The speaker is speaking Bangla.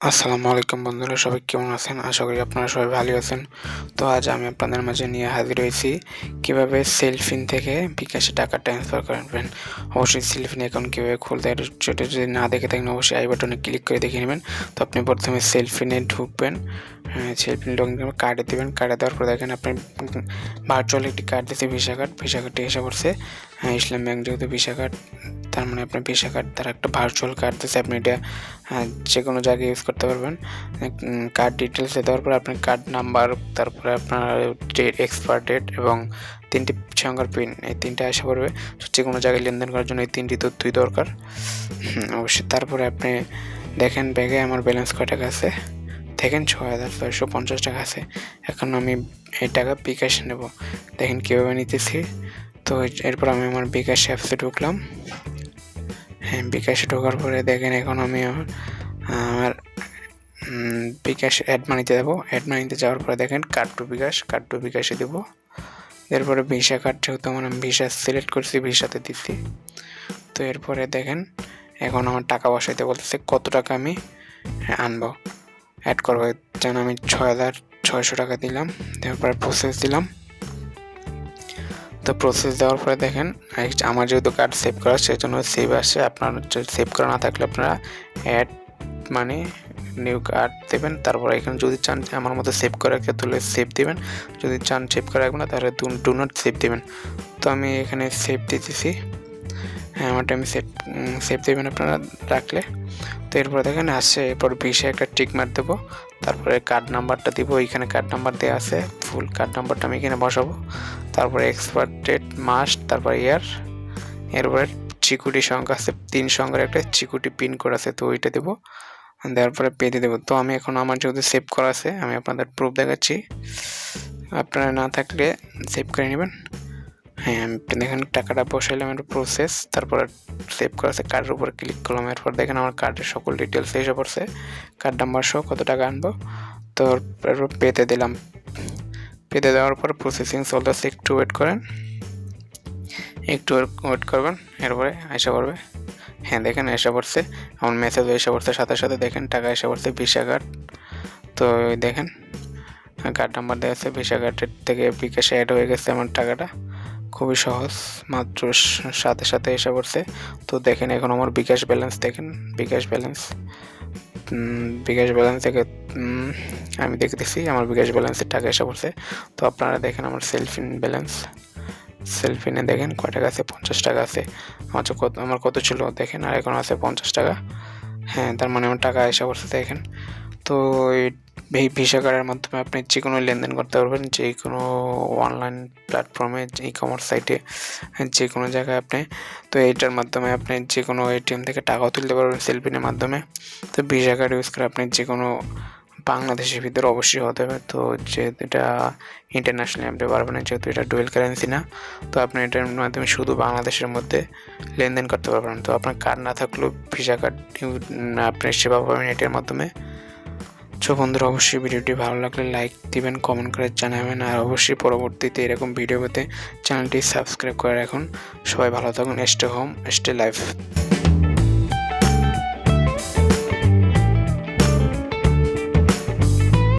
আসসালামু আলাইকুম বন্ধুরা, সবাই কেমন আছেন? আশা করি আপনারা সবাই ভালো আছেন। তো আজ আমি আপনাদের মাঝে নিয়ে হাজির হয়েছি কীভাবে সেলফিন থেকে বিকাশে টাকা ট্রান্সফার করবেন। অবশ্যই সেলফিন অ্যাকাউন্ট কীভাবে খুলতে হয় সেটা যদি না দেখে থাকেন অবশ্যই আই বাটনে ক্লিক করে দেখে নেবেন। তো আপনি প্রথমে সেলফিনে ঢুকবেন, সেলফিন লগইন করে কার্ডে দেবেন। কার্ডে দেওয়ার পর দেখেন আপনি ভার্চুয়াল একটি কার্ড দিয়েছে, ভিসা কার্ডটি এসে পড়ছে। ইসলাম ব্যাংক যেহেতু ভিসা কার্ড, তার মানে আপনার ভিসা কার্ড তার একটা ভার্চুয়াল কার্ড দিয়েছে। আপনি এটা যে কোনো জায়গায় ইউজ করতে পারবেন। কার্ড ডিটেলসে দেওয়ার পরে আপনার কার্ড নাম্বার, তারপরে আপনার ডেট, এক্সপায়ার ডেট এবং 3টি সংখ্যার পিন, এই 3টা আসা পড়বে। যে কোনো জায়গায় লেনদেন করার জন্য এই 3টি তথ্যই দরকার অবশ্যই। তারপরে আপনি দেখেন ব্যাগে আমার ব্যালেন্স কয় টাকা আছে, দেখেন 6,650 টাকা আছে। এখন আমি এই টাকা বিকাশে নেব, দেখেন কীভাবে নিতেছি। তো এরপর আমি আমার বিকাশ অ্যাপসে ঢুকলাম। বিকাশে ঢোকার পরে দেখেন এখন আমি আমার বিকাশ অ্যাড মানিতে যাবো। অ্যাড মানিতে যাওয়ার পরে দেখেন কার্ড টু বিকাশে দেবো। এরপরে ভিসা কার্ড, যেহেতু আমার আমি ভিসা সিলেক্ট করছি, ভিসাতে দিচ্ছি। তো এরপরে দেখেন এখন আমার টাকা বসাইতে বলতেছে কত টাকা আমি আনবো, অ্যাড করবো। যেন আমি 6,600 টাকা দিলাম, তারপরে প্রসেস দিলাম। তো প্রসেস দেওয়ার পরে দেখেন আমার যেহেতু কার্ড সেভ করা, সেই জন্য সেভ আসছে। আপনার সেভ করা না থাকলে আপনারা অ্যাড মানে নিউ কার্ড দেবেন। তারপরে এখানে যদি চান আমার মতো সেভ করে রাখতে তাহলে সেভ দেবেন, যদি চান সেভ করে রাখবেন না তাহলে ডু নট সেভ দেবেন। তো আমি এখানে সেভ দিতেছি। আমারটা আমি সেভ দেবেন আপনারা রাখলে। তো এরপরে দেখেন আসছে, এরপর ভিসা একটা টিক মার দেবো, তারপরে কার্ড নাম্বারটা দিব। এইখানে কার্ড নাম্বার দেওয়া আছে, ফুল কার্ড নাম্বারটা আমি এখানে বসাবো। তারপরে এক্সপায়ার ডেট, মাস, তারপরে ইয়ার। এরপরে সিকিউরিটি সংখ্যা আছে 3 সংখ্যার একটা সিকিউরিটি পিন কোড আছে, তো ওইটা দেবো। দেওয়ার পরে পেতে দেবো। তো আমি এখন আমার যেহেতু সেভ করা আছে আমি আপনাদের প্রুফ দেখাচ্ছি, আপনারা না থাকলে সেভ করে নেবেন। আমি দেখেন টাকাটা বসাইলাম, একটা প্রসেস, তারপরে সেভ করা আছে, কার্ডের উপরে ক্লিক করলাম। এরপর দেখেন আমার কার্ডের সকল ডিটেলস এসে পড়ছে, কার্ড নাম্বার সহ কত টাকা আনবো। তো এরপর পেতে দিলাম। পেতে দেওয়ার পর প্রসেসিং চলতেছে, একটু ওয়েট করেন, একটু ওয়েট করবেন। এরপরে এসে পড়বে। দেখেন এসে পড়ছে, আমার মেসেজ এসে পড়ছে সাথে সাথে। দেখেন টাকা এসে পড়ছে, ভিসা কার্ড। তো দেখেন কার্ড নাম্বার দেওয়া আছে, ভিসা কার্ডের থেকে বিকাশে অ্যাড হয়ে গেছে আমার টাকাটা। খুবই সহজ, মাত্র সাথে সাথে এসে পড়ছে। তো দেখেন এখন আমার বিকাশ ব্যালেন্স দেখেন, বিকাশ ব্যালেন্স থেকে আমি দেখতেছি আমার বিকাশ ব্যালেন্সের টাকা এসে পড়ছে। তো আপনারা দেখেন আমার সেলফিনে দেখেন কয় টাকা আছে, 50 টাকা আছে। আমার কত ছিল দেখেন, আর এখন আছে 50 টাকা। তার মানে আমার টাকা এসে পড়ছে দেখেন। তো এই ভিসা কার্ডের মাধ্যমে আপনি যে কোনো লেনদেন করতে পারবেন, যে কোনো অনলাইন প্ল্যাটফর্মে, ই কমার্স সাইটে, যে কোনো জায়গায় আপনি। তো এইটার মাধ্যমে আপনি যে কোনো এটিএম থেকে টাকাও তুলতে পারবেন সেলফিনের মাধ্যমে। তো ভিসা কার্ড ইউজ করে আপনি যে কোনো বাংলাদেশের ভিতরে অবশ্যই হতে হবে। তো যেহেতু এটা ইন্টারন্যাশনালি আপনি পারবেন না, যেহেতু এটা ডুয়েল কারেন্সি না, তো আপনি এটার মাধ্যমে শুধু বাংলাদেশের মধ্যে লেনদেন করতে পারবেন। তো আপনার কার্ড না থাকলেও ভিসা কার্ড আপনি সেবা পাবেন এটার মাধ্যমে। বন্ধুরা, অবশ্যই ভিডিওটি ভালো লাগলে লাইক দিবেন, কমেন্ট করে জানাবেন, আর অবশ্যই পরবর্তীতে এরকম ভিডিও পেতে চ্যানেলটি সাবস্ক্রাইব করে রাখুন। সবাই ভালো থাকুন। Stay home, stay life.